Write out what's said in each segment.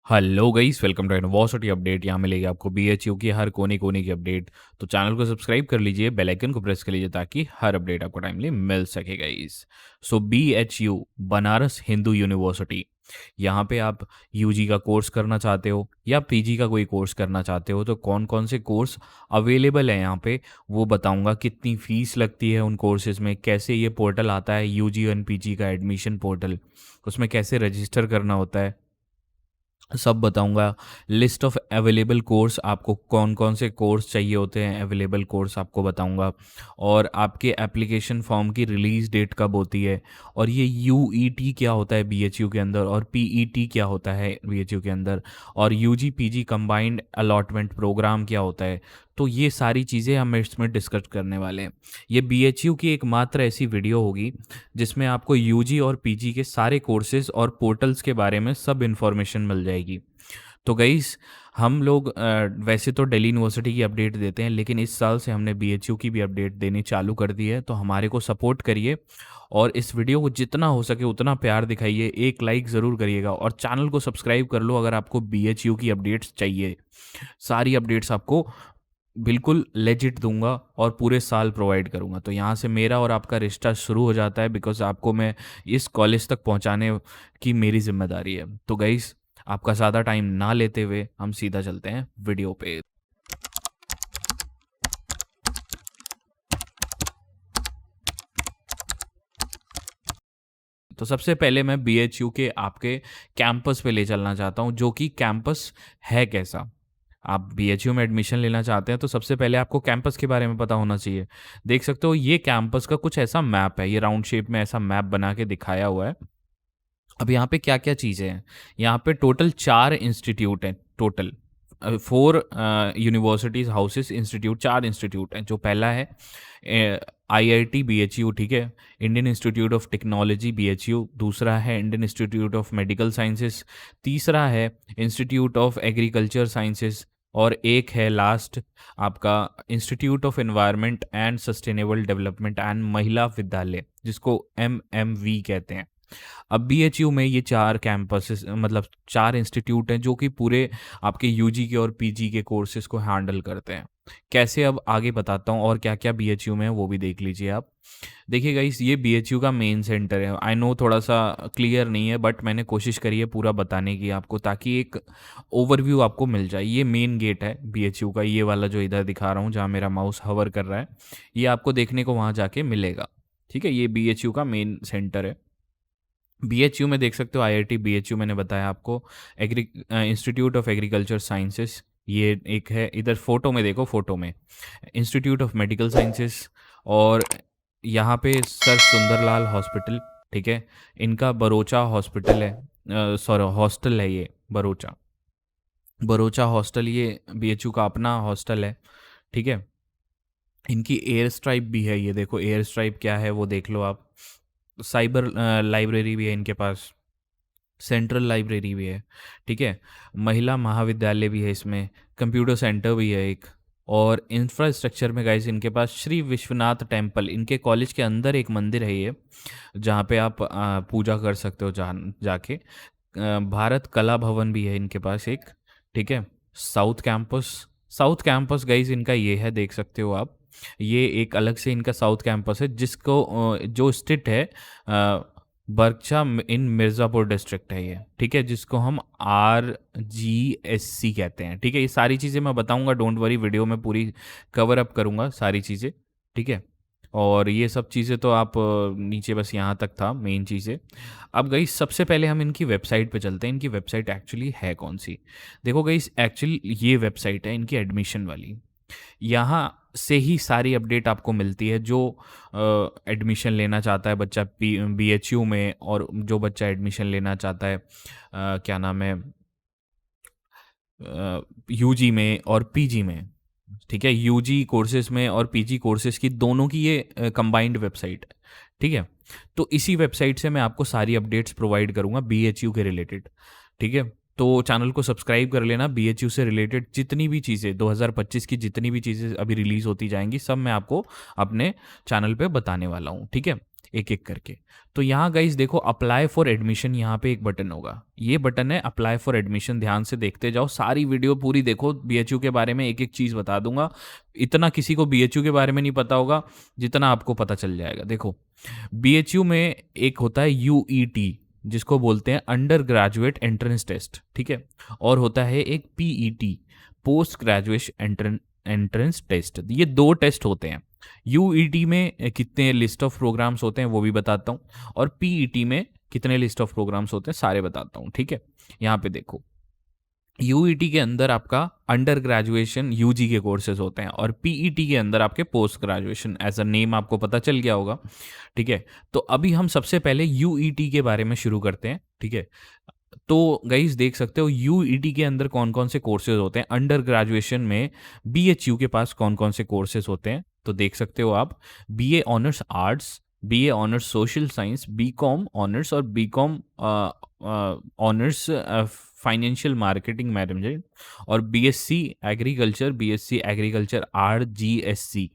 Hello guys, welcome to university update. यहाँ मिलेगी आपको बीएचयू की हर कोने कोने की अपडेट। तो चैनल को सब्सक्राइब कर लीजिए, बेल आइकन को प्रेस कर लीजिए ताकि हर अपडेट आपको टाइमली मिल सके गाइस। सो बीएचयू बनारस हिंदू यूनिवर्सिटी, यहाँ पे आप यूजी का कोर्स करना चाहते हो या पीजी का कोई कोर्स करना चाहते हो तो कौन कौन से कोर्स अवेलेबल है यहाँ पे वो बताऊंगा। कितनी फ़ीस लगती है उन कोर्सेज़ में, कैसे ये पोर्टल आता है यूजी एंड पीजी का एडमिशन पोर्टल, उसमें कैसे रजिस्टर करना होता है, सब बताऊंगा। लिस्ट ऑफ अवेलेबल कोर्स, आपको कौन कौन से कोर्स चाहिए होते हैं अवेलेबल कोर्स आपको बताऊंगा। और आपके एप्लीकेशन फॉर्म की रिलीज़ डेट कब होती है, और ये यूईटी क्या होता है बीएचयू के अंदर, और पीईटी क्या होता है बीएचयू के अंदर, और UG PG combined allotment programme क्या होता है। तो ये सारी चीज़ें हम इसमें डिस्कस करने वाले हैं। ये बीएचयू की एकमात्र ऐसी वीडियो होगी जिसमें आपको यूजी और पीजी के सारे कोर्सेज और पोर्टल्स के बारे में सब इन्फॉर्मेशन मिल जाएगी। तो गाइस, हम लोग वैसे तो दिल्ली यूनिवर्सिटी की अपडेट देते हैं, लेकिन इस साल से हमने बीएचयू की भी अपडेट देनी चालू कर दी है। तो हमारे को सपोर्ट करिए और इस वीडियो को जितना हो सके उतना प्यार दिखाइए, एक लाइक ज़रूर करिएगा और चैनल को सब्सक्राइब कर लो अगर आपको बीएचयू की अपडेट्स चाहिए। सारी अपडेट्स आपको बिल्कुल लेजिट दूंगा और पूरे साल प्रोवाइड करूंगा। तो यहाँ से मेरा और आपका रिश्ता शुरू हो जाता है, बिकॉज आपको मैं इस कॉलेज तक पहुँचाने की मेरी जिम्मेदारी है। तो गाइस, आपका ज़्यादा टाइम ना लेते हुए हम सीधा चलते हैं वीडियो पे। तो सबसे पहले मैं बीएचयू के आपके कैंपस पे ले चलना चाहता हूँ, जो कि कैंपस है कैसा। आप बीएचयू में एडमिशन लेना चाहते हैं तो सबसे पहले आपको कैंपस के बारे में पता होना चाहिए। देख सकते हो ये कैंपस का कुछ ऐसा मैप है, ये राउंड शेप में ऐसा मैप बना के दिखाया हुआ है। अब यहाँ पे क्या क्या चीज़ें हैं, यहाँ पे टोटल 4 इंस्टीट्यूट हैं। Total 4 universities houses institute, 4 institute हैं। जो पहला है आईआईटी बीएचयू, ठीक है, Indian institute of technology BHU. दूसरा है Indian institute of medical sciences. तीसरा है इंस्टीट्यूट ऑफ एग्रीकल्चर साइंसेस। और एक है लास्ट आपका institute of environment and sustainable development and महिला विद्यालय, जिसको एमएमवी कहते हैं। अब बीएचयू में ये 4 कैंपसेस, मतलब 4 इंस्टीट्यूट हैं जो कि पूरे आपके यूजी के और पीजी के कोर्सेज को हैंडल करते हैं। कैसे, अब आगे बताता हूँ, और क्या क्या बीएचयू में है वो भी देख लीजिए आप। देखिए गाइस, ये बीएचयू का मेन सेंटर है। आई नो थोड़ा सा क्लियर नहीं है, बट मैंने कोशिश करी है पूरा बताने की आपको, ताकि एक ओवरव्यू आपको मिल जाए। ये मेन गेट है बीएचयू का, ये वाला जो इधर दिखा रहा हूँ जहाँ मेरा माउस हवर कर रहा है, ये आपको देखने को वहाँ जाके मिलेगा। ठीक है, ये बीएचयू का मेन सेंटर है। बीएचयू में देख सकते हो आईआईटी बीएचयू, मैंने बताया आपको। इंस्टीट्यूट ऑफ एग्रीकल्चर साइंसेस ये एक है। इधर फोटो में देखो, फोटो में इंस्टीट्यूट ऑफ मेडिकल साइंसेस। और यहाँ पे सर सुंदरलाल हॉस्पिटल, ठीक है, इनका बरोचा हॉस्पिटल है, सॉरी हॉस्टल है ये बरोचा। बरोचा हॉस्टल ये बीएचयू का अपना हॉस्टल है, ठीक है। इनकी एयर स्ट्राइप भी है, ये देखो एयर स्ट्राइप क्या है वो देख लो आप। साइबर लाइब्रेरी भी है इनके पास, सेंट्रल लाइब्रेरी भी है, ठीक है। महिला महाविद्यालय भी है इसमें, कंप्यूटर सेंटर भी है एक। और इंफ्रास्ट्रक्चर में गाइस इनके पास श्री विश्वनाथ टेम्पल, इनके कॉलेज के अंदर एक मंदिर है ये, जहाँ पे आप पूजा कर सकते हो जाके। भारत कला भवन भी है इनके पास एक, ठीक है। South campus, south campus guys इनका ये है, देख सकते हो आप। ये एक अलग से इनका साउथ कैंपस है, जिसको जो स्थित है बरक्षा इन मिर्ज़ापुर डिस्ट्रिक्ट है ये, ठीक है, जिसको हम RGSC कहते हैं, ठीक है। ये सारी चीज़ें मैं बताऊंगा, डोंट वरी, वीडियो में पूरी कवर अप करूंगा सारी चीज़ें, ठीक है। और ये सब चीज़ें तो आप नीचे बस यहाँ तक था मेन चीज़ें। अब गई सबसे पहले हम इनकी वेबसाइट पे चलते हैं। इनकी वेबसाइट एक्चुअली है कौन सी, देखो गई, एक्चुअली ये वेबसाइट है इनकी एडमिशन वाली। यहाँ से ही सारी अपडेट आपको मिलती है। जो एडमिशन लेना चाहता है बच्चा बीएचयू में, और जो बच्चा एडमिशन लेना चाहता है क्या नाम है यूजी में और पीजी में, ठीक है, यूजी कोर्सेज में और पीजी कोर्सेज की दोनों की ये कंबाइंड वेबसाइट है, ठीक है। तो इसी वेबसाइट से मैं आपको सारी अपडेट्स प्रोवाइड करूंगा बीएचयू के रिलेटेड, ठीक है। तो चैनल को सब्सक्राइब कर लेना। बीएचयू से रिलेटेड जितनी भी चीज़ें 2025 की जितनी भी चीज़ें अभी रिलीज़ होती जाएंगी, सब मैं आपको अपने चैनल पे बताने वाला हूँ, ठीक है। एक एक करके। तो यहाँ गाइस देखो अप्लाई फॉर एडमिशन, यहाँ पे एक बटन होगा, ये बटन है अप्लाई फॉर एडमिशन। ध्यान से देखते जाओ, सारी वीडियो पूरी देखो, बीएचयू के बारे में एक एक चीज़ बता दूंगा। इतना किसी को बीएचयू के बारे में नहीं पता होगा जितना आपको पता चल जाएगा। देखो बीएचयू में एक होता है यूईटी, जिसको बोलते हैं अंडर ग्रेजुएट एंट्रेंस टेस्ट, ठीक है, और होता है एक PET, post graduate entrance test. ये दो टेस्ट होते हैं। यूईटी में कितने लिस्ट ऑफ प्रोग्राम्स होते हैं वो भी बताता हूँ, और पीईटी में कितने लिस्ट ऑफ प्रोग्राम्स होते हैं सारे बताता हूँ, ठीक है। यहाँ पे देखो यूईटी के अंदर आपका अंडर ग्रेजुएशन यूजी के कोर्सेज होते हैं, और पीईटी के अंदर आपके post graduation, as a name आपको पता चल गया होगा, ठीक है। तो अभी हम सबसे पहले यूईटी के बारे में शुरू करते हैं, ठीक है। तो गाइस देख सकते हो यूईटी के अंदर कौन कौन से कोर्सेज होते हैं, अंडर ग्रेजुएशन में बीएचयू के पास कौन कौन से कोर्सेज होते हैं। तो देख सकते हो आप, BA honours arts, BA honours social science, BCom honours, और BCom honours financial marketing management, और BSc agriculture, BSc agriculture RGSC.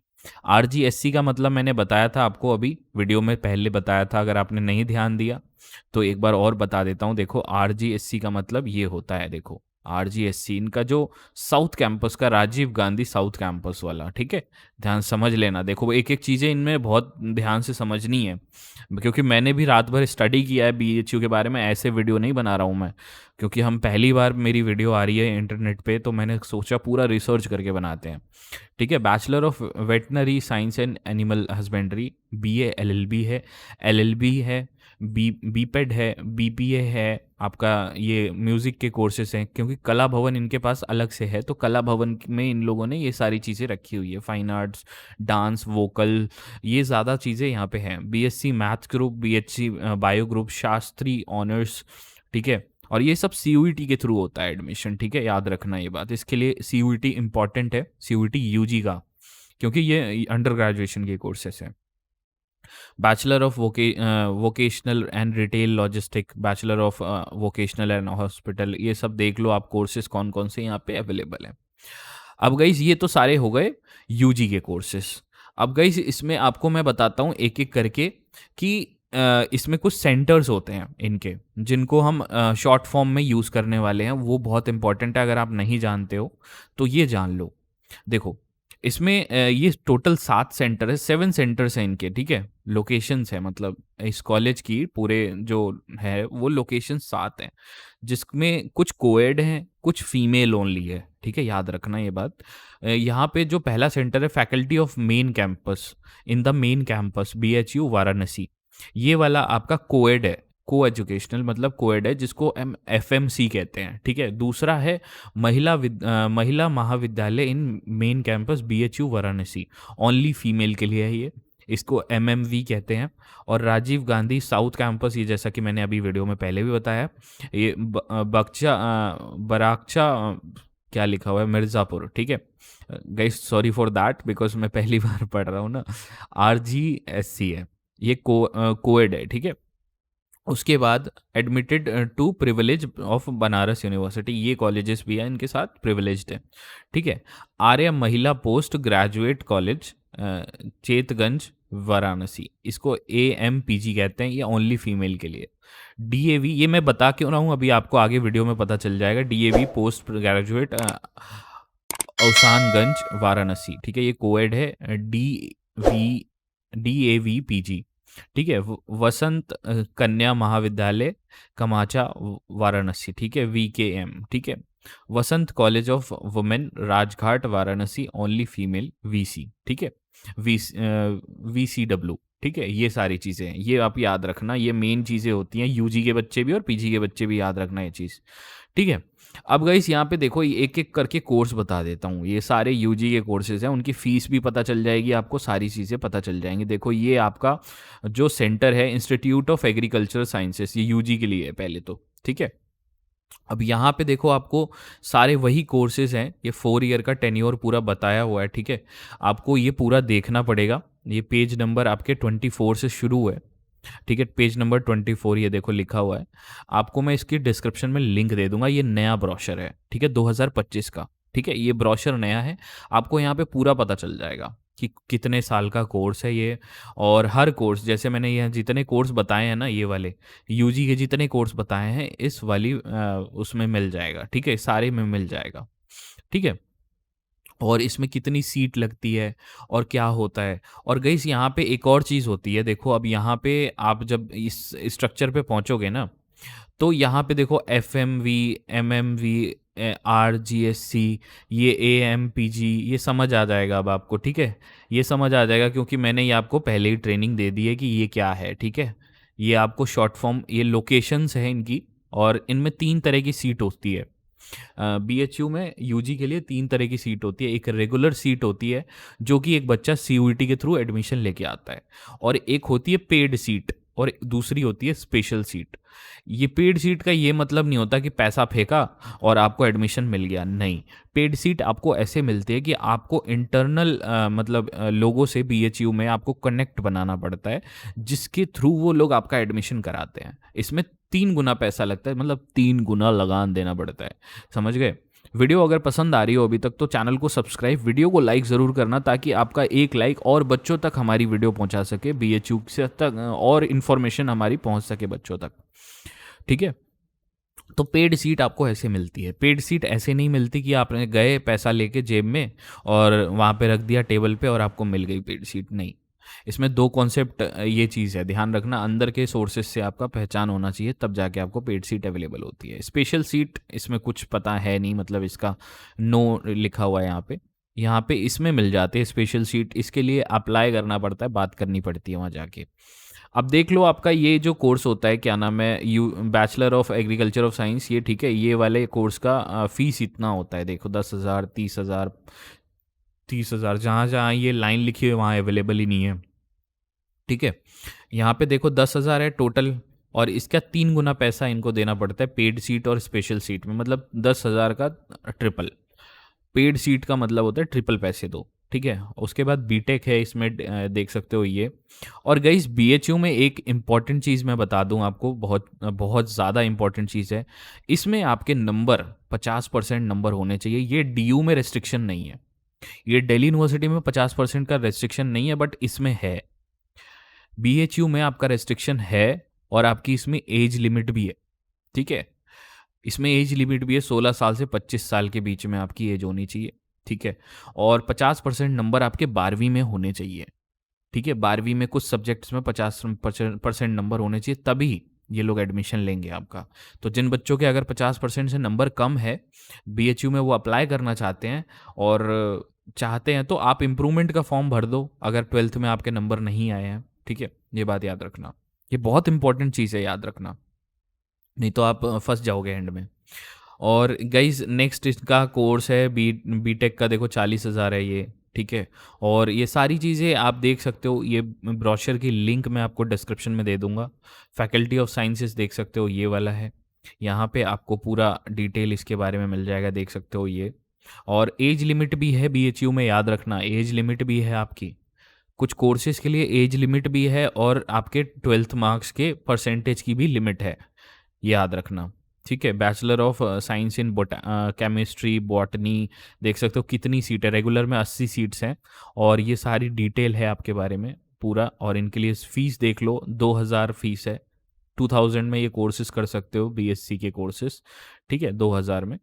RGSC का मतलब मैंने बताया था आपको, अभी वीडियो में पहले बताया था, अगर आपने नहीं ध्यान दिया तो एक बार और बता देता हूँ। देखो आरजीएससी का मतलब ये होता है, देखो आरजीएससी इनका जो साउथ कैंपस का, राजीव गांधी साउथ कैंपस वाला, ठीक है, ध्यान समझ लेना। देखो एक एक चीज़ें इनमें बहुत ध्यान से समझनी है, क्योंकि मैंने भी रात भर स्टडी किया है बीएचयू के बारे में, ऐसे वीडियो नहीं बना रहा हूँ मैं, क्योंकि हम पहली बार मेरी वीडियो आ रही है इंटरनेट पे, तो मैंने सोचा पूरा रिसर्च करके बनाते हैं, ठीक है। Bachelor of veterinary science and animal husbandry, BA LLB है, एलएलबी है, बीपेड है, बीपीए है आपका, ये म्यूज़िक के कोर्सेस हैं, क्योंकि कला भवन इनके पास अलग से है, तो कला भवन में इन लोगों ने ये सारी चीज़ें रखी हुई है, फाइन आर्ट्स, डांस, वोकल, ये ज़्यादा चीज़ें यहाँ पे हैं। BSc maths group, BSc bio group, Shastri honours, ठीक है। और ये सब सीयूईटी के थ्रू होता है एडमिशन, ठीक है, याद रखना ये बात। इसके लिए सीयूईटी इंपॉर्टेंट है, सीयूईटी यूजी का, क्योंकि ये अंडर ग्रेजुएशन के कोर्सेस हैं। Bachelor of vocational and retail logistic, bachelor of vocational and hospital, ये सब देख लो आप कोर्सेज कौन कौन से यहाँ पे अवेलेबल हैं। अब गाइस ये तो सारे हो गए यूजी के कोर्सेस। अब गाइस इसमें आपको मैं बताता हूँ एक एक करके कि इसमें कुछ सेंटर्स होते हैं इनके, जिनको हम शॉर्ट फॉर्म में यूज़ करने वाले हैं, वो बहुत इंपॉर्टेंट है। अगर आप नहीं जानते हो तो ये जान लो। देखो इसमें ये टोटल 7 सेंटर है, 7 सेंटर्स हैं इनके, ठीक है, लोकेशंस है, मतलब इस कॉलेज की पूरे जो है वो लोकेशन 7 हैं, जिसमें कुछ कोएड हैं, कुछ फीमेल ओनली है, ठीक है, याद रखना ये बात। यहाँ पे जो पहला सेंटर है faculty of main campus, in the main campus BHU Varanasi, ये वाला आपका कोएड है, को एजुकेशनल मतलब कोएड है, जिसको एफएमसी कहते हैं, ठीक है। दूसरा है Mahila Mahavidyalaya in main campus BHU Varanasi, only female के लिए है ये, इसको एमएमवी कहते हैं। और राजीव गांधी साउथ कैंपस, ये जैसा कि मैंने अभी वीडियो में पहले भी बताया, ये बराकचा क्या लिखा हुआ है, मिर्ज़ापुर, ठीक है guys, sorry for that because मैं पहली बार पढ़ रहा हूँ ना। आरजीएससी है ये, कोएड है, ठीक है। उसके बाद admitted to privilege of Banaras university, ये कॉलेजेस भी हैं इनके साथ प्रिविलेज्ड है, ठीक है। आर्य महिला post graduate college Chetganj Varanasi, इसको AMPG कहते हैं, ये ओनली फीमेल के लिए। DAV ये मैं बता क्यों रहा हूँ, अभी आपको आगे वीडियो में पता चल जाएगा। DAV post graduate Ausanganj Varanasi, ठीक है, ये कोएड है। DAVPG, ठीक है। वसंत कन्या महाविद्यालय कमाचा वाराणसी, ठीक है, VKM, ठीक है। Vasant college of women Rajghat Varanasi, only female, VC, ठीक है, VCW, ठीक है। ये सारी चीज़ें हैं, ये आप याद रखना, ये मेन चीज़ें होती हैं, यूजी के बच्चे भी और पीजी के बच्चे भी याद रखना ये चीज़, ठीक है। अब गाइस यहाँ पे देखो एक एक करके कोर्स बता देता हूँ, ये सारे यूजी के कोर्सेज हैं, उनकी फ़ीस भी पता चल जाएगी आपको, सारी चीज़ें पता चल जाएंगी। देखो ये आपका जो सेंटर है इंस्टीट्यूट ऑफ एग्रीकल्चरल साइंसेस, ये यूजी के लिए है पहले तो, ठीक है। अब यहाँ पे देखो आपको सारे वही कोर्सेज हैं, ये 4 ईयर का टेन्योर पूरा बताया हुआ है, ठीक है। आपको ये पूरा देखना पड़ेगा, ये पेज नंबर आपके 24 से शुरू है, ठीक है, पेज नंबर 24 ये देखो लिखा हुआ है। आपको मैं इसकी डिस्क्रिप्शन में लिंक दे दूंगा, ये नया ब्रोशर है, ठीक है, 2025 का, ठीक है, ये ब्रोशर नया है, आपको यहाँ पे पूरा पता चल जाएगा कि कितने साल का कोर्स है ये, और हर कोर्स जैसे मैंने ये जितने कोर्स बताए हैं ना, ये वाले यूजी के जितने कोर्स बताए हैं इस वाली उसमें मिल जाएगा, ठीक है, सारे में मिल जाएगा, ठीक है। और इसमें कितनी सीट लगती है और क्या होता है। और गाइस यहाँ पे एक और चीज़ होती है, देखो अब यहाँ पे आप जब इस स्ट्रक्चर पे पहुँचोगे ना, तो यहाँ पे देखो FMV, MMV, RGSC, ये AMPG, ये समझ आ जाएगा अब आपको, ठीक है। ये समझ आ जाएगा क्योंकि मैंने ये आपको पहले ही ट्रेनिंग दे दी है कि ये क्या है, ठीक है। ये आपको शॉर्ट फॉर्म, ये लोकेशंस है इनकी, और इनमें 3 तरह की सीट होती है। BHU में यूजी के लिए 3 तरह की सीट होती है। एक रेगुलर सीट होती है जो कि एक बच्चा CUET के थ्रू एडमिशन लेके आता है, और एक होती है पेड सीट, और दूसरी होती है स्पेशल सीट। ये पेड सीट का ये मतलब नहीं होता कि पैसा फेंका और आपको एडमिशन मिल गया, नहीं। पेड सीट आपको ऐसे मिलती है कि आपको इंटरनल मतलब लोगों से BHU में आपको कनेक्ट बनाना पड़ता है, जिसके थ्रू वो लोग आपका एडमिशन कराते हैं। इसमें 3 गुना पैसा लगता है, मतलब 3 गुना लगान देना पड़ता है, समझ गए। वीडियो अगर पसंद आ रही हो अभी तक तो चैनल को सब्सक्राइब, वीडियो को लाइक ज़रूर करना, ताकि आपका एक लाइक और बच्चों तक हमारी वीडियो पहुंचा सके, BHU से तक और इन्फॉर्मेशन हमारी पहुंच सके बच्चों तक, ठीक है। तो पेड सीट आपको ऐसे मिलती है। पेड सीट ऐसे नहीं मिलती कि आपने गए पैसा लेके जेब में और वहाँ पे रख दिया टेबल पे और आपको मिल गई पेड सीट, नहीं। इसमें 2 कॉन्सेप्ट, ये चीज़ है, ध्यान रखना, अंदर के सोर्सेज से आपका पहचान होना चाहिए, तब जाके आपको पेड सीट अवेलेबल होती है। स्पेशल सीट इसमें कुछ पता है नहीं, मतलब इसका नो लिखा हुआ है यहाँ पे इसमें मिल जाते हैं स्पेशल सीट। इसके लिए अप्लाई करना पड़ता है, बात करनी पड़ती है वहाँ जाके। अब देख लो आपका ये जो कोर्स होता है, क्या नाम है, bachelor of agriculture of science, ये ठीक है, ये वाले कोर्स का फीस इतना होता है, देखो 10,000, 30,000, 30,000, जहाँ जहाँ ये लाइन लिखी है वहाँ अवेलेबल ही नहीं है, ठीक है। यहाँ पे देखो 10,000 है टोटल, और इसका 3 गुना पैसा इनको देना पड़ता है पेड सीट और स्पेशल सीट में, मतलब 10,000 का ट्रिपल। पेड सीट का मतलब होता है ट्रिपल पैसे दो, ठीक है। उसके बाद बीटेक है इसमें, देख सकते हो ये। और गाइस BHU में एक इम्पॉर्टेंट चीज़ मैं बता दूं आपको, बहुत बहुत ज़्यादा इम्पॉर्टेंट चीज़ है, इसमें आपके नंबर 50% नंबर होने चाहिए। ये DU में रेस्ट्रिक्शन नहीं है, ये दिल्ली यूनिवर्सिटी में 50% का रेस्ट्रिक्शन नहीं है, बट इसमें है। BHU में आपका रेस्ट्रिक्शन है, और आपकी इसमें एज लिमिट भी है, ठीक है। इसमें एज लिमिट भी है, 16 साल से 25 साल के बीच में आपकी एज होनी चाहिए, ठीक है। और 50% नंबर आपके 12वीं में होने चाहिए, ठीक है। 12वीं में कुछ सब्जेक्ट्स में 50% नंबर होने चाहिए, तभी ये लोग एडमिशन लेंगे आपका। तो जिन बच्चों के अगर 50% से नंबर कम है BHU में, वो अप्लाई करना चाहते हैं और चाहते हैं, तो आप इम्प्रूवमेंट का फॉर्म भर दो अगर 12th में आपके नंबर नहीं आए हैं, ठीक है। ये बात याद रखना, ये बहुत इंपॉर्टेंट चीज़ है, याद रखना, नहीं तो आप फंस जाओगे एंड में। और गाइज नेक्स्ट इसका कोर्स है बीटेक का, देखो 40,000 है ये, ठीक है। और ये सारी चीज़ें आप देख सकते हो, ये ब्रोशर की लिंक मैं आपको डिस्क्रिप्शन में दे दूंगा। फैकल्टी ऑफ साइंसेस देख सकते हो, ये वाला है, यहाँ पे आपको पूरा डिटेल इसके बारे में मिल जाएगा, देख सकते हो ये। और एज लिमिट भी है BHU में, याद रखना, एज लिमिट भी है आपकी, कुछ कोर्सेज के लिए एज लिमिट भी है, और आपके 12th मार्क्स के परसेंटेज की भी लिमिट है, याद रखना, ठीक है। Bachelor of science in chemistry, botany, देख सकते हो कितनी सीट है, रेगुलर में 80 सीट्स हैं, और ये सारी डिटेल है आपके बारे में पूरा। और इनके लिए फीस देख लो, 2,000 फीस है, 2,000 में ये कोर्सेज कर सकते हो, BSc के कोर्सेज, ठीक है, 2,000 में।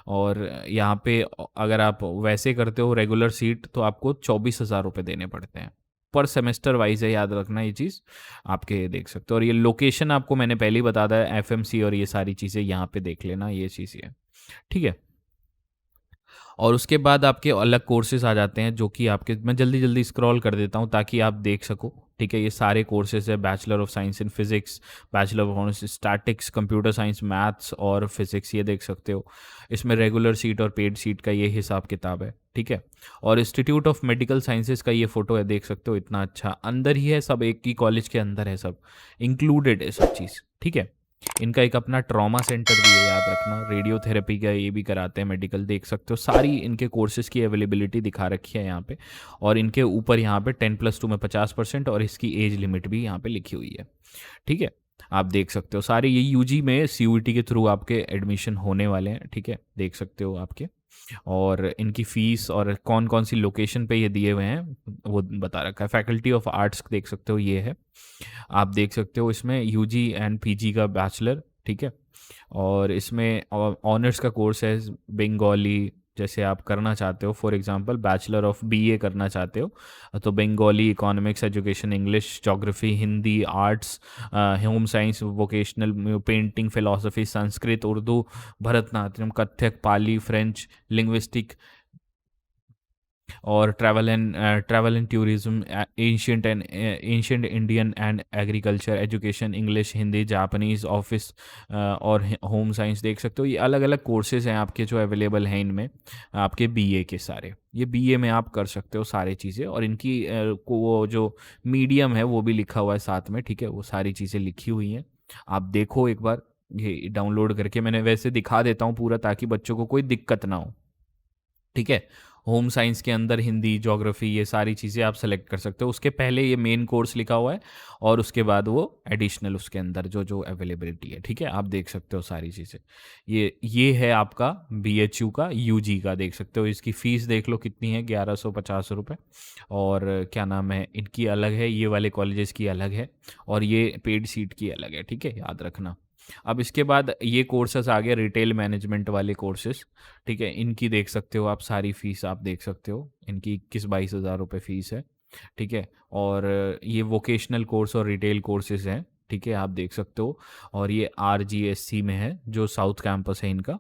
और यहाँ पे अगर आप वैसे करते हो रेगुलर सीट, तो आपको 24,000 रुपये देने पड़ते हैं, पर सेमेस्टर वाइज है, याद रखना ये चीज़, आपके देख सकते हो। और ये लोकेशन आपको मैंने पहले ही बता दिया, FMC और ये सारी चीज़ें यहाँ पे देख लेना, ये चीज़ है, ठीक है। और उसके बाद आपके अलग कोर्सेज आ जाते हैं, जो कि आपके, मैं जल्दी जल्दी स्क्रॉल कर देता हूँ ताकि आप देख सको, ठीक है। ये सारे कोर्सेज है, bachelor of science in physics, bachelor of statics, computer science, maths और फिजिक्स, ये देख सकते हो। इसमें रेगुलर सीट और पेड सीट का ये हिसाब किताब है, ठीक है। और इंस्टीट्यूट ऑफ मेडिकल साइंसेज का ये फोटो है, देख सकते हो, इतना अच्छा अंदर ही है सब, एक ही कॉलेज के अंदर है, सब इंक्लूडेड है सब चीज़, ठीक है। इनका एक अपना ट्रॉमा सेंटर भी है, याद रखना, रेडियोथेरेपी का ये भी कराते हैं मेडिकल, देख सकते हो। सारी इनके कोर्सेज़ की अवेलेबिलिटी दिखा रखी है यहाँ पे, और इनके ऊपर यहाँ पे 10+2 में 50%, और इसकी एज लिमिट भी यहाँ पे लिखी हुई है, ठीक है। आप देख सकते हो सारे ये यूजी में सीयूईटी के थ्रू आपके एडमिशन होने वाले हैं, ठीक है, देख सकते हो आपके। और इनकी फ़ीस और कौन कौन सी लोकेशन पे ये दिए हुए हैं वो बता रखा है। फैकल्टी ऑफ आर्ट्स देख सकते हो ये है, आप देख सकते हो इसमें यूजी एंड पीजी का बैचलर, ठीक है। और इसमें ऑनर्स का कोर्स है बंगाली, जैसे आप करना चाहते हो for example bachelor of BA करना चाहते हो तो Bengali, economics, education, English, geography, Hindi, arts, home science, vocational, painting, philosophy, Sanskrit, Urdu, Bharatanatyam, Kathak, Pali, French, linguistic और travel and tourism, ancient Indian and agriculture, education, English, Hindi, Japanese, office और होम साइंस। देख सकते हो ये अलग अलग कोर्सेज हैं आपके जो अवेलेबल हैं इनमें, आपके बीए के सारे, ये बीए में आप कर सकते हो सारी चीज़ें। और इनकी को वो जो मीडियम है वो भी लिखा हुआ है साथ में, ठीक है, वो सारी चीज़ें लिखी हुई हैं, आप देखो एक बार ये डाउनलोड करके। मैंने वैसे दिखा देता हूँ पूरा ताकि बच्चों को कोई दिक्कत ना हो, ठीक है। होम साइंस के अंदर हिंदी, ज्योग्राफी, ये सारी चीज़ें आप सेलेक्ट कर सकते हो। उसके पहले ये मेन कोर्स लिखा हुआ है और उसके बाद वो एडिशनल उसके अंदर जो जो अवेलेबिलिटी है, ठीक है, आप देख सकते हो सारी चीज़ें। ये है आपका बीएचयू का यूजी का, देख सकते हो इसकी फ़ीस देख लो कितनी है, 1150 रुपये। और क्या नाम है, इनकी अलग है, ये वाले कॉलेजेस की अलग है और ये पेड सीट की अलग है, ठीक है, याद रखना। अब इसके बाद ये कोर्सेस आ गए रिटेल मैनेजमेंट वाले कोर्सेस, ठीक है, इनकी देख सकते हो आप सारी फीस, आप देख सकते हो इनकी 21-22 हज़ार रुपये फ़ीस है, ठीक है। और ये वोकेशनल कोर्स और रिटेल कोर्सेज हैं, ठीक है, आप देख सकते हो। और ये RGSC में है जो साउथ कैंपस है इनका,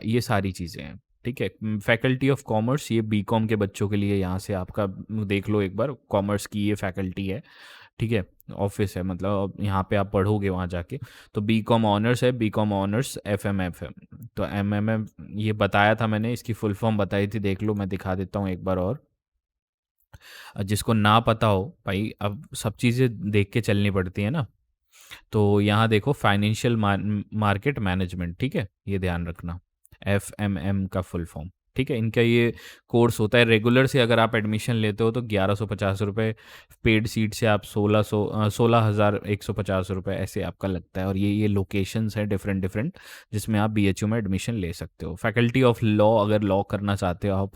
ये सारी चीज़ें हैं, ठीक है। फैकल्टी ऑफ कॉमर्स, ये बीकॉम के बच्चों के लिए यहाँ से आपका देख लो एक बार, कॉमर्स की ये फैकल्टी है, ठीक है, ऑफिस है, मतलब अब यहाँ पे आप पढ़ोगे वहाँ जाके। तो बीकॉम ऑनर्स है, बीकॉम ऑनर्स FMFM, तो MMM ये बताया था मैंने, इसकी फुल फॉर्म बताई थी, देख लो, मैं दिखा देता हूँ एक बार और। जिसको ना पता हो भाई, अब सब चीज़ें देख के चलनी पड़ती है ना, तो यहाँ देखो फाइनेंशियल मार्केट मैनेजमेंट, ठीक है, ये ध्यान रखना, FMM का फुल फॉर्म, ठीक है। इनका ये कोर्स होता है रेगुलर से, अगर आप एडमिशन लेते हो तो 1150 रुपये, पेड सीट से आप 16,150 रुपये ऐसे आपका लगता है। और ये लोकेशंस हैं डिफरेंट डिफरेंट जिसमें आप BHU में एडमिशन ले सकते हो। फैकल्टी ऑफ लॉ, अगर लॉ करना चाहते हो आप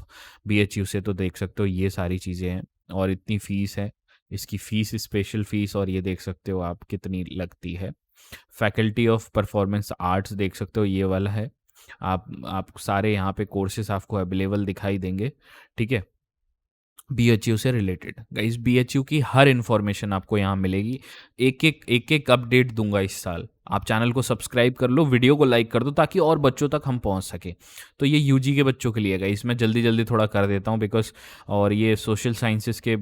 BHU से तो देख सकते हो ये सारी चीज़ें हैं। और इतनी फ़ीस है, इसकी फ़ीस स्पेशल फ़ीस, और ये देख सकते हो आप कितनी लगती है। फैकल्टी ऑफ परफॉर्मेंस आर्ट्स देख सकते हो ये वाला है, आप सारे यहाँ पे कोर्सेस आपको अवेलेबल दिखाई देंगे, ठीक है, BHU से रिलेटेड। गाइस BHU की हर इन्फॉर्मेशन आपको यहाँ मिलेगी, एक एक अपडेट दूंगा इस साल। आप चैनल को सब्सक्राइब कर लो, वीडियो को लाइक कर दो ताकि और बच्चों तक हम पहुँच सकें। तो ये यूजी के बच्चों के लिए गाइस, मैं जल्दी जल्दी थोड़ा कर देता हूँ बिकॉज, और ये सोशल साइंसेस के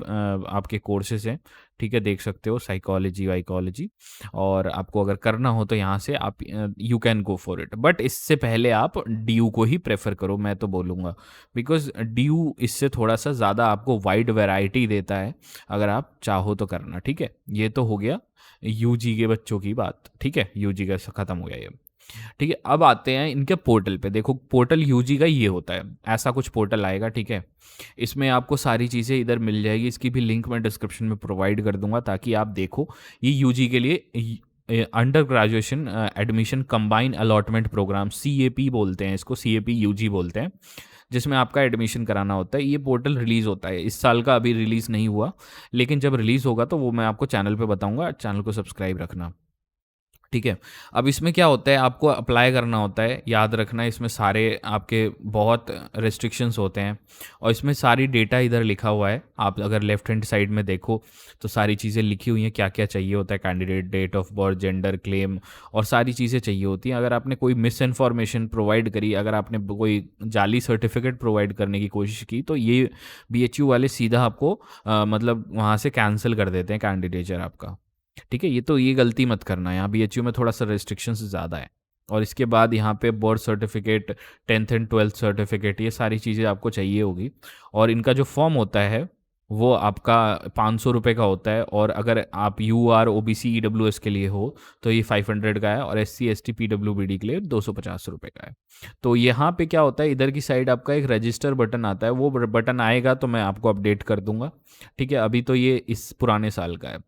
आपके कोर्सेज हैं, ठीक है, देख सकते हो, साइकोलॉजी वाइकोलॉजी। और आपको अगर करना हो तो यहाँ से आप you can go for it, but इससे पहले आप DU को ही प्रेफर करो, मैं तो बोलूँगा, बिकॉज DU इससे थोड़ा सा ज़्यादा आपको वाइड वैरायटी देता है, अगर आप चाहो तो करना, ठीक है। ये तो हो गया यूजी के बच्चों की बात, ठीक है, यूजी का ख़त्म हो गया ये, ठीक है। अब आते हैं इनके पोर्टल पे, देखो पोर्टल यूजी का ये होता है, ऐसा कुछ पोर्टल आएगा, ठीक है। इसमें आपको सारी चीज़ें इधर मिल जाएगी, इसकी भी लिंक मैं डिस्क्रिप्शन में प्रोवाइड कर दूंगा ताकि आप देखो। ये यूजी के लिए under graduation admission combine allotment programme, CAP बोलते हैं इसको, CAP UG बोलते हैं, जिसमें आपका एडमिशन कराना होता है। ये पोर्टल रिलीज़ होता है, इस साल का अभी रिलीज़ नहीं हुआ, लेकिन जब रिलीज़ होगा तो वो मैं आपको चैनल पे बताऊंगा, चैनल को सब्सक्राइब रखना, ठीक है। अब इसमें क्या होता है, आपको अप्लाई करना होता है, याद रखना इसमें सारे आपके बहुत रिस्ट्रिक्शंस होते हैं, और इसमें सारी डेटा इधर लिखा हुआ है। आप अगर लेफ्ट हैंड साइड में देखो तो सारी चीज़ें लिखी हुई हैं, क्या क्या चाहिए होता है, candidate, date of birth, gender, claim, और सारी चीज़ें चाहिए होती हैं। अगर आपने कोई मिस इन्फॉर्मेशन प्रोवाइड करी, अगर आपने कोई जाली सर्टिफिकेट प्रोवाइड करने की कोशिश की, तो ये BHU वाले सीधा आपको मतलब वहाँ से कैंसिल कर देते हैं कैंडिडेचर आपका, ठीक है। ये गलती मत करना, यहाँ BHU में थोड़ा सा रेस्ट्रिक्शंस ज़्यादा है। और इसके बाद यहाँ पे birth certificate, 10th and 12th certificate, ये सारी चीज़ें आपको चाहिए होगी। और इनका जो फॉर्म होता है वो आपका 500 रुपये का होता है, और अगर आप UR OBC EWS के लिए हो तो ये 500 का है, और SC ST PWBD के लिए 250 रुपये का है। तो यहाँ पे क्या होता है, इधर की साइड आपका एक रजिस्टर बटन आता है, वो बटन आएगा तो मैं आपको अपडेट कर दूंगा, ठीक है। अभी तो ये इस पुराने साल का है,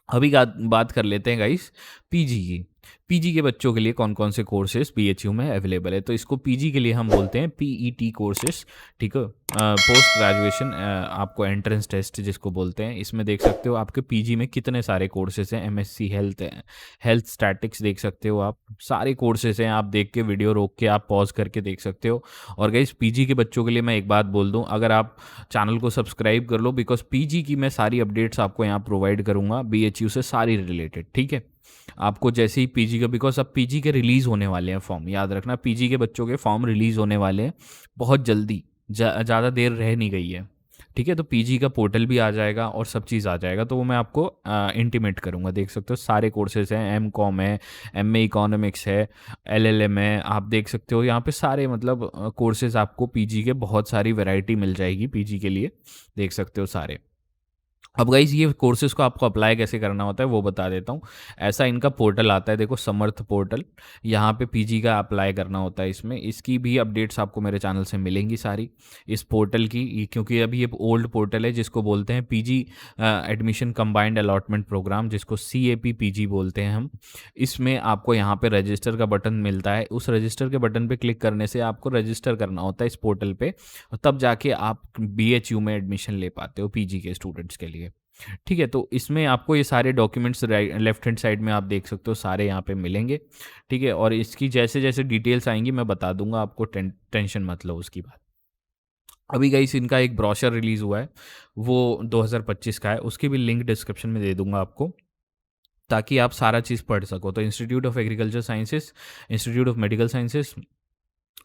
अभी बात कर लेते हैं गाइस पीजी की। पीजी के बच्चों के लिए कौन कौन से कोर्सेज बीएचयू में अवेलेबल है, तो इसको पीजी के लिए हम बोलते हैं पीईटी कोर्सेज। ठीक है, पोस्ट ग्रेजुएशन आपको एंट्रेंस टेस्ट जिसको बोलते हैं। इसमें देख सकते हो आपके पीजी में कितने सारे कोर्सेज हैं। एमएससी हेल्थ है, हेल्थ स्टैटिक्स देख सकते हो आप, सारे कोर्सेज हैं। आप देख के वीडियो रोक के आप पॉज करके देख सकते हो। और गाइस पीजी के बच्चों के लिए मैं एक बात बोल दूं, अगर आप चैनल को सब्सक्राइब कर लो, बिकॉज पीजी की मैं सारी अपडेट्स आपको यहाँ प्रोवाइड करूँगा बीएचयू से सारी रिलेटेड। ठीक है, आपको जैसे ही पीजी का, बिकॉज अब पीजी के रिलीज़ होने वाले हैं फॉर्म, याद रखना पीजी के बच्चों के फॉर्म रिलीज़ होने वाले हैं बहुत जल्दी, ज़्यादा देर रह नहीं गई है। ठीक है, तो पीजी का पोर्टल भी आ जाएगा और सब चीज़ आ जाएगा, तो वो मैं आपको इंटीमेट करूँगा। देख सकते हो सारे कोर्सेज हैं, एम कॉम है, एम ए इकोनॉमिक्स है, एलएलएम है, आप देख सकते हो यहाँ पे सारे मतलब कोर्सेज आपको पीजी के बहुत सारी वैरायटी मिल जाएगी पीजी के लिए, देख सकते हो सारे। अब गाइस ये कोर्सेज को आपको अप्लाई कैसे करना होता है वो बता देता हूँ। ऐसा इनका पोर्टल आता है, देखो समर्थ पोर्टल, यहाँ पे पीजी का अप्लाई करना होता है। इसमें इसकी भी अपडेट्स आपको मेरे चैनल से मिलेंगी सारी इस पोर्टल की, क्योंकि अभी ये ओल्ड पोर्टल है जिसको बोलते हैं PG admission combined allotment programme, जिसको CAP पीजी बोलते हैं हम। इसमें आपको यहाँ पे रजिस्टर का बटन मिलता है, उस रजिस्टर के बटन पे क्लिक करने से आपको रजिस्टर करना होता है इस पोर्टल पे, तब जाके आप BHU में एडमिशन ले पाते हो पीजी के स्टूडेंट्स के लिए। ठीक है, तो इसमें आपको ये सारे डॉक्यूमेंट्स लेफ्ट हैंड साइड में आप देख सकते हो सारे यहाँ पे मिलेंगे। ठीक है, और इसकी जैसे जैसे डिटेल्स आएंगी मैं बता दूंगा आपको, टेंशन मत लो उसकी बात। अभी गाइस इनका एक ब्रोशर रिलीज़ हुआ है, वो 2025 का है, उसकी भी लिंक डिस्क्रिप्शन में दे दूंगा आपको, ताकि आप सारा चीज़ पढ़ सको। तो institute of agriculture sciences, institute of medical sciences,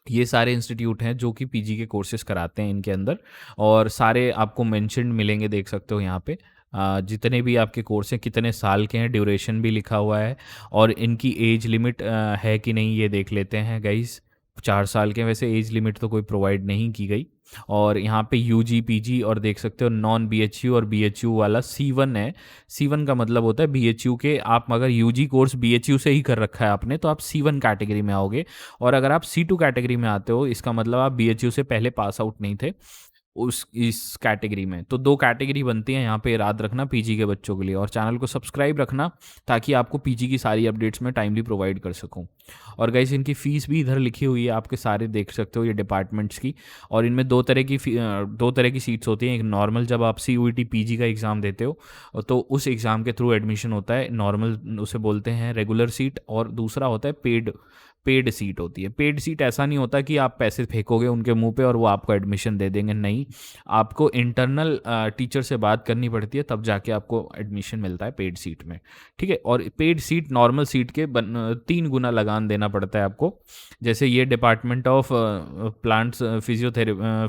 ये सारे इंस्टीट्यूट हैं जो कि पीजी के कोर्सेज कराते हैं इनके अंदर, और सारे आपको मेंशन्ड मिलेंगे, देख सकते हो यहाँ पे जितने भी आपके कोर्स हैं कितने साल के हैं, ड्यूरेशन भी लिखा हुआ है, और इनकी एज लिमिट है कि नहीं ये देख लेते हैं गाइस। 4 साल के, वैसे एज लिमिट तो कोई प्रोवाइड नहीं की गई। और यहाँ पे यूजी पीजी, और देख सकते हो नॉन बीएचयू और बीएचयू वाला C1 है। C1 का मतलब होता है बीएचयू के, आप अगर यूजी कोर्स बीएचयू से ही कर रखा है आपने तो आप C1 कैटेगरी में आओगे, और अगर आप C2 कैटेगरी में आते हो इसका मतलब आप बीएचयू से पहले पास आउट नहीं थे उस इस कैटेगरी में। तो 2 कैटेगरी बनती हैं यहाँ पे, याद रखना पीजी के बच्चों के लिए। और चैनल को सब्सक्राइब रखना ताकि आपको पीजी की सारी अपडेट्स में टाइमली प्रोवाइड कर सकूँ। और गाइस इनकी फ़ीस भी इधर लिखी हुई है, आपके सारे देख सकते हो ये डिपार्टमेंट्स की। और इनमें दो तरह की सीट्स होती हैं, एक नॉर्मल जब आप CUET पीजी का एग्ज़ाम देते हो तो उस एग्ज़ाम के थ्रू एडमिशन होता है, नॉर्मल उसे बोलते हैं रेगुलर सीट, और दूसरा होता है पेड सीट होती है। पेड सीट ऐसा नहीं होता कि आप पैसे फेंकोगे उनके मुंह पे और वो आपको एडमिशन दे देंगे, नहीं, आपको इंटरनल टीचर से बात करनी पड़ती है, तब जाके आपको एडमिशन मिलता है पेड सीट में। ठीक है, और पेड सीट नॉर्मल सीट के 3 गुना लगान देना पड़ता है आपको। जैसे ये डिपार्टमेंट ऑफ प्लांट्स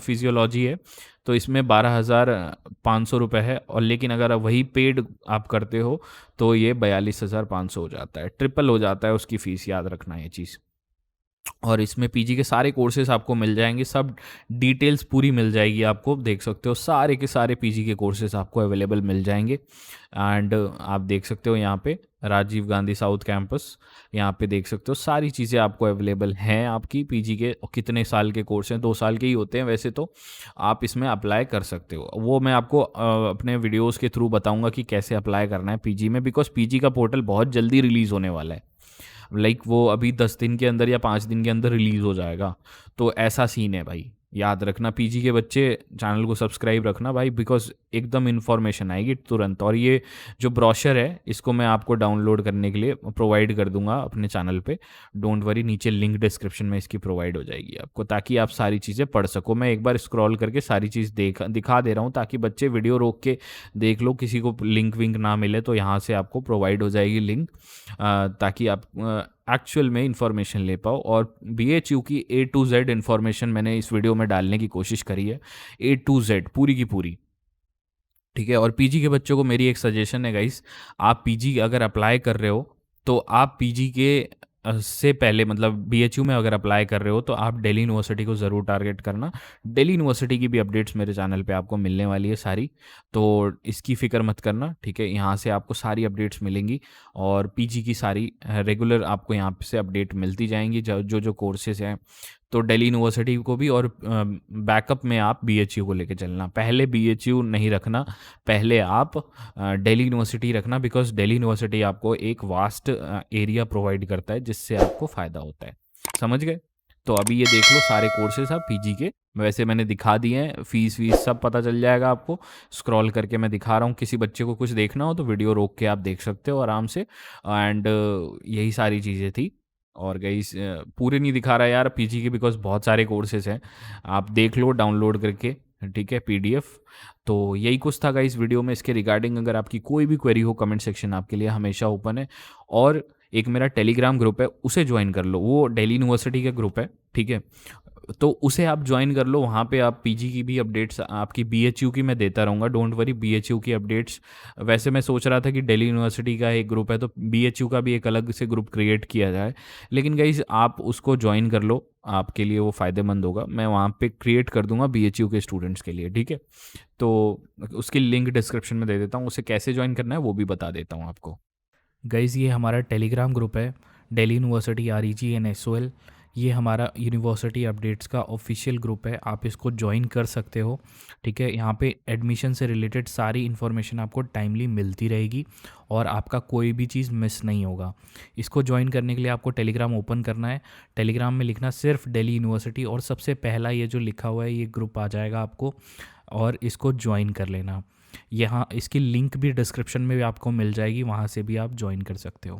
फिजियोलॉजी है, तो इसमें 12,500 रुपये है, और लेकिन अगर आप वही पेड आप करते हो तो ये 42,500 हो जाता है, ट्रिपल हो जाता है उसकी फ़ीस, याद रखना ये चीज़। और इसमें पीजी के सारे कोर्सेज आपको मिल जाएंगे, सब डिटेल्स पूरी मिल जाएगी आपको, देख सकते हो सारे के सारे पीजी के कोर्सेज आपको अवेलेबल मिल जाएंगे। एंड आप देख सकते हो यहाँ पे राजीव गांधी साउथ कैंपस, यहाँ पे देख सकते हो सारी चीज़ें आपको अवेलेबल हैं आपकी पीजी के। कितने साल के कोर्स हैं, 2 साल के ही होते हैं वैसे तो, आप इसमें अप्लाई कर सकते हो। वो मैं आपको अपने वीडियोस के थ्रू बताऊंगा कि कैसे अप्लाई करना है पीजी में, बिकॉज पीजी का पोर्टल बहुत जल्दी रिलीज़ होने वाला है, लाइक वो अभी 10 दिन के अंदर या 5 दिन के अंदर रिलीज़ हो जाएगा। तो ऐसा सीन है भाई, याद रखना पीजी के बच्चे चैनल को सब्सक्राइब रखना भाई, बिकॉज एकदम इन्फॉर्मेशन आएगी तुरंत। और ये जो ब्रोशर है इसको मैं आपको डाउनलोड करने के लिए प्रोवाइड कर दूंगा अपने चैनल पे, डोंट वरी, नीचे लिंक डिस्क्रिप्शन में इसकी प्रोवाइड हो जाएगी आपको, ताकि आप सारी चीज़ें पढ़ सको। मैं एक बार स्क्रॉल करके सारी चीज़ दिखा दे रहा हूँ, ताकि बच्चे वीडियो रोक के देख लो, किसी को लिंक विंक ना मिले तो यहाँ से आपको प्रोवाइड हो जाएगी लिंक, ताकि आप एक्चुअल में इंफॉर्मेशन ले पाओ। और BHU की A to Z इंफॉर्मेशन मैंने इस वीडियो में डालने की कोशिश करी है, A to Z पूरी की पूरी। ठीक है, और पीजी के बच्चों को मेरी एक सजेशन है गाइस, आप पीजी अगर अप्लाई कर रहे हो तो आप पीजी के से पहले, मतलब BHU में अगर अप्लाई कर रहे हो तो आप दिल्ली यूनिवर्सिटी को ज़रूर टारगेट करना। दिल्ली यूनिवर्सिटी की भी अपडेट्स मेरे चैनल पे आपको मिलने वाली है सारी, तो इसकी फ़िक्र मत करना। ठीक है, यहाँ से आपको सारी अपडेट्स मिलेंगी, और पीजी की सारी रेगुलर आपको यहाँ से अपडेट मिलती जाएंगी, जो जो कोर्सेज हैं तो दिल्ली यूनिवर्सिटी को भी, और बैकअप में आप बीएचयू को लेके चलना। पहले बीएचयू नहीं रखना, पहले आप दिल्ली यूनिवर्सिटी रखना, बिकॉज दिल्ली यूनिवर्सिटी आपको एक वास्ट एरिया प्रोवाइड करता है जिससे आपको फ़ायदा होता है। समझ गए? तो अभी ये देख लो सारे कोर्सेज आप पीजी के, वैसे मैंने दिखा दिए हैं, फीस वीस सब पता चल जाएगा आपको। स्क्रॉल करके मैं दिखा रहा हूँ, किसी बच्चे को कुछ देखना हो तो वीडियो रोक के आप देख सकते हो आराम से। एंड यही सारी चीज़ें थी। और गाइस पूरे नहीं दिखा रहा यार पीजी के, बिकॉज बहुत सारे कोर्सेज हैं, आप देख लो डाउनलोड करके, ठीक है, पीडीएफ। तो यही कुछ था गाइस वीडियो में इसके रिगार्डिंग। अगर आपकी कोई भी क्वेरी हो, कमेंट सेक्शन आपके लिए हमेशा ओपन है। और एक मेरा टेलीग्राम ग्रुप है, उसे ज्वाइन कर लो, वो दिल्ली यूनिवर्सिटी का ग्रुप है, ठीक है, तो उसे आप ज्वाइन कर लो। वहाँ पे आप पीजी की भी अपडेट्स, आपकी बीएचयू की मैं देता रहूँगा, डोंट वरी, बीएचयू की अपडेट्स। वैसे मैं सोच रहा था कि दिल्ली यूनिवर्सिटी का एक ग्रुप है तो बीएचयू का भी एक अलग से ग्रुप क्रिएट किया जाए, लेकिन गाइस आप उसको ज्वाइन कर लो, आपके लिए वो फ़ायदेमंद होगा। मैं वहाँ पे क्रिएट कर दूंगा बीएचयू के स्टूडेंट्स के लिए, ठीक है। तो उसकी लिंक डिस्क्रिप्शन में दे देता हूँ, उसे कैसे ज्वाइन करना है वो भी बता देता हूँ आपको। गाइज़ ये हमारा टेलीग्राम ग्रुप है, दिल्ली यूनिवर्सिटी REGNSOL। ये हमारा यूनिवर्सिटी अपडेट्स का ऑफिशियल ग्रुप है, आप इसको ज्वाइन कर सकते हो, ठीक है। यहाँ पे एडमिशन से रिलेटेड सारी इन्फॉर्मेशन आपको टाइमली मिलती रहेगी और आपका कोई भी चीज़ मिस नहीं होगा। इसको ज्वाइन करने के लिए आपको टेलीग्राम ओपन करना है, टेलीग्राम में लिखना सिर्फ दिल्ली यूनिवर्सिटी और सबसे पहला ये जो लिखा हुआ है ये ग्रुप आ जाएगा आपको, और इसको ज्वाइन कर लेना। यहाँ इसकी लिंक भी डिस्क्रिप्शन में भी आपको मिल जाएगी, वहाँ से भी आप ज्वाइन कर सकते हो।